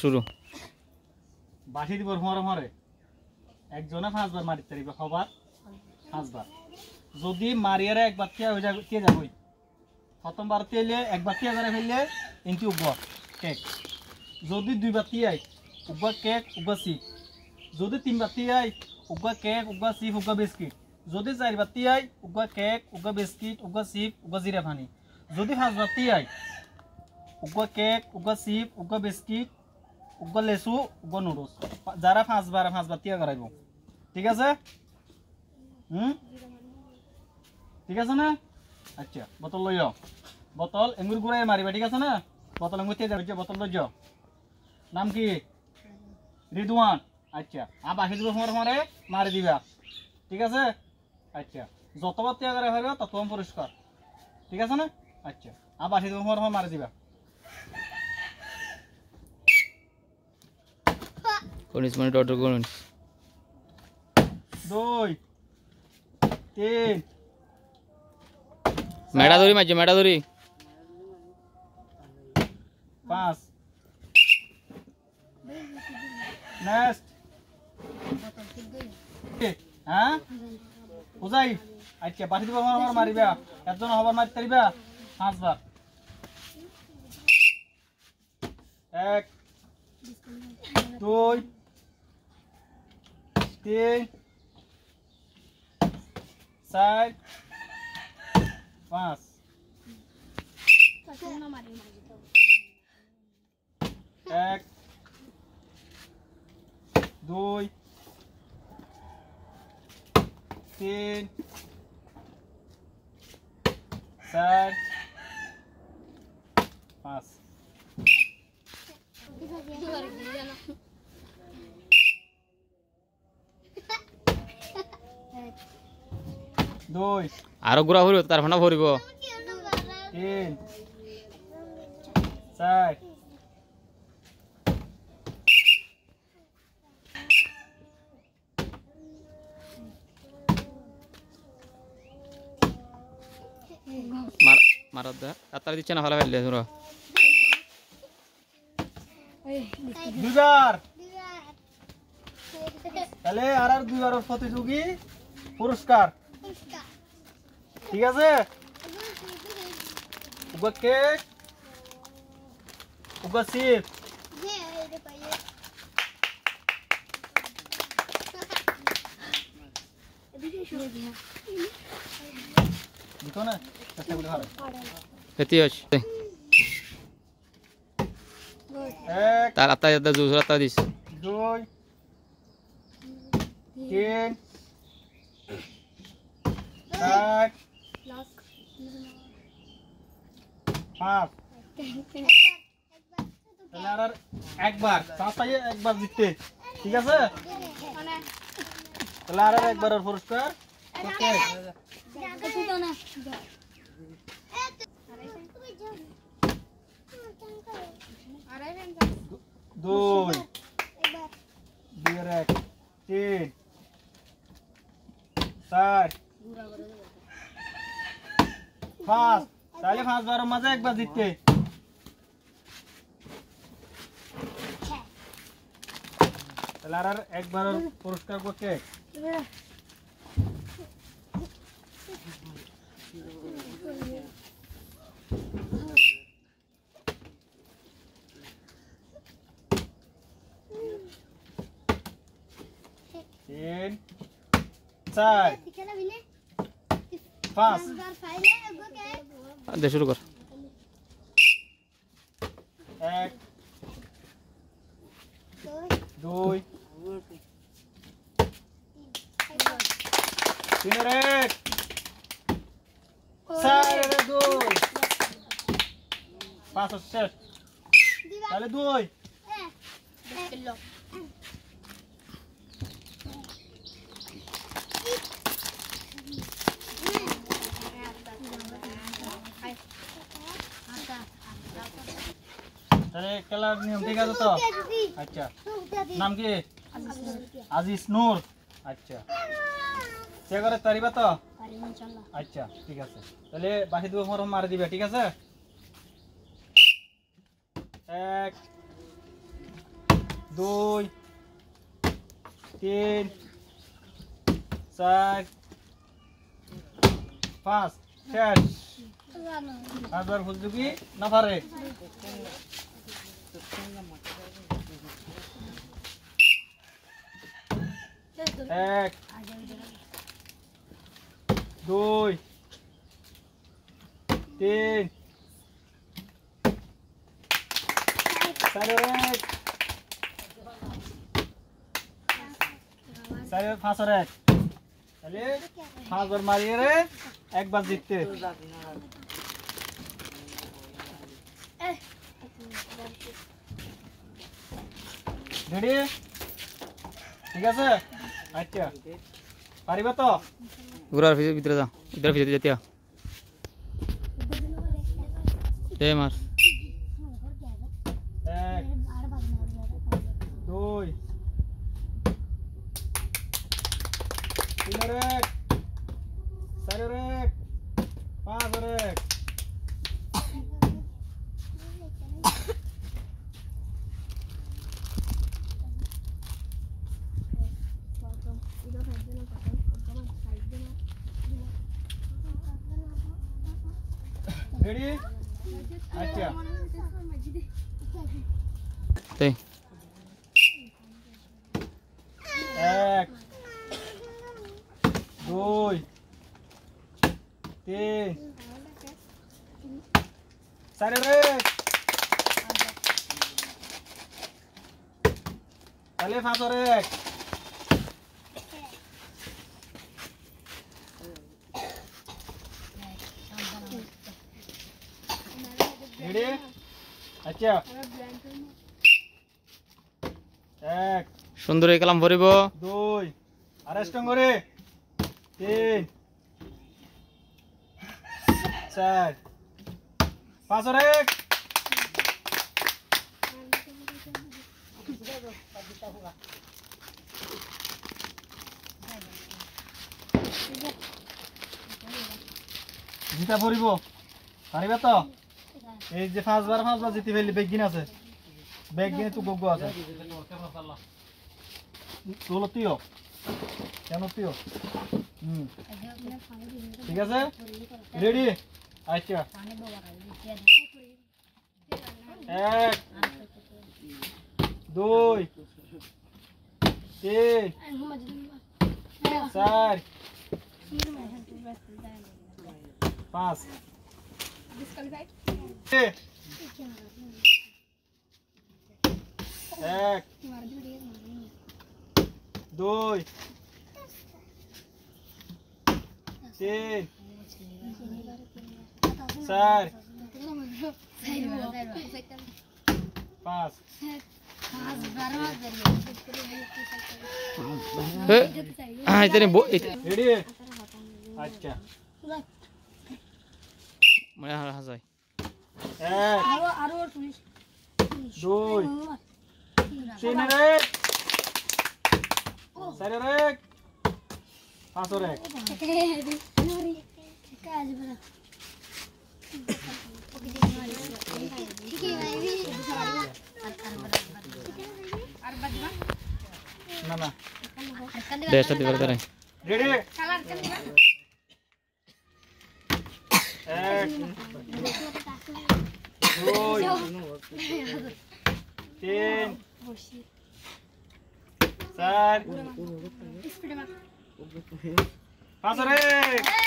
শুরু বাসি দিব হরে হরে একজনে 5 বার মারিতে পারিবে হবার 5 বার যদি মারিয়ারে একবার কে হয়ে যাবে কে যাবই প্রথমবার তেলে একবার কে করে ফেললে ইনটি উব কেক যদি দুইবার তিয়াই উব কেক উব সি যদি তিনবার তিয়াই উব কেক উব সি উব বিস্কিট যদি চারবার তিয়াই উব কেক উব বিস্কিট উব সিপ উব জিরা পানি যদি 5 বার তিয়াই উব কেক উব সিপ উব বিস্কিট উগ লেসু উগ নুডলস যারা 5 বার তিয়া করাইব ঠিক আছে ঠিক আছে না আচ্ছা বোতল লইও বোতল এঙ্গুর গুড়াই মারিবা ঠিক আছে না বোতল এঙ্গুর তে যাবে বোতল লইও নাম কি রিদওয়ান আচ্ছা বাকি দিব হরে মারি দিবা ঠিক আছে আচ্ছা যতবার তিয়া করে হইবা ততবার পুরস্কার ঠিক আছে না আচ্ছা বাকি দিব হরে মারি দিবা কোনিস মানে ডটর করুন 2 3 মেডা ধরি মাঝে মেডা ধরি 5 নেক্সট হ্যাঁ বুঝাই আচ্ছা বাকি দিব আমার মারিবা একজন হবার মারতে পারিবা 5 বার 1 2 3 4 5 1 2 3 4 5 2 আরো গুড়া ভরিব তার ফানা ভরিব 3 4 মারা দা তাড়াতাড়ি দিচ্ছে না ভালো ফেললে ধরো দুইবার তাহলে আর 2 বার প্রতিযোগী পুরস্কার ঠিক আছে উগা কেক উগা সিপ দেখো না চেষ্টা করে ভালো এতি আছে এক তার আত্তা আত্তা জুস আত্তা দিস 2 3 4 5 তাহলে আর একবার চাচাই একবার জিততে ঠিক আছে তাহলে আর একবার পুরস্কার ওকে 2 1 3 4 5 তাহলে 5 বার মাঝে একবার জিততে তাহলে আর একবার পুরস্কার করতে তিন 4 5 দে শুরু কর 1 2 3 1 4 2 5 শেষ তাহলে 2 তাহলে খেলার নিয়ম ঠিক আছে তো আচ্ছা নাম কি আজিজ নূর আচ্ছা সে করে তারিবা তো আচ্ছা ঠিক আছে তাহলে বাকি দুটো ফর্ম মারি দিবে ঠিক আছে 1 2 3 4 5 শেষ আবার হুজুকি না পারে এক 2 3 4 5 এক তাহলে 5 বার মারিয়ে রে একবার জিততে রেডি ঠিক আছে আচ্ছা পারিবা তো ঘুরার ভিতরে যা ইধার ভিতরে যেতে দে মার 1 2 3 এক 4 এক 5 এক রেডি আচ্ছা দে 1 2 3 4 এক তাহলে 5 এক রেডি আচ্ছা 1 সুন্দর এই কালাম ভরিব 2 আর স্ট্রং করে 3 4 5 এক জিতা পড়িব পারিবা তো এই যে 5 বার জিতে ফেললি বেগিন আছে বেগিনে তো গগো আছে তোলো তিও কেন তিও ঠিক আছে রেডি আচ্ছা 1 2 3 4 5 1 2 3 4 5 ইতারে রেডি আচ্ছা মানে হাজাই 1 2 3 এক 4 এক 5 এক না না দেশটা দিবার তারে রেডি 1 2 3 4 5 রে